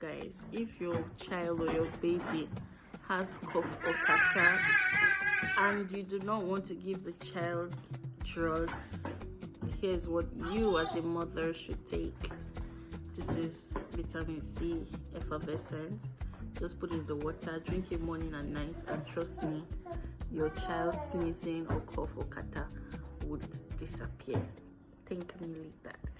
guys. If your child or your baby has cough or catarrh and you do not want to give the child drugs, here's what you as a mother should take. This is vitamin C effervescent. Just put it in the water, drink it morning and night, and trust me, your child sneezing or cough or catarrh would disappear. Thank me later.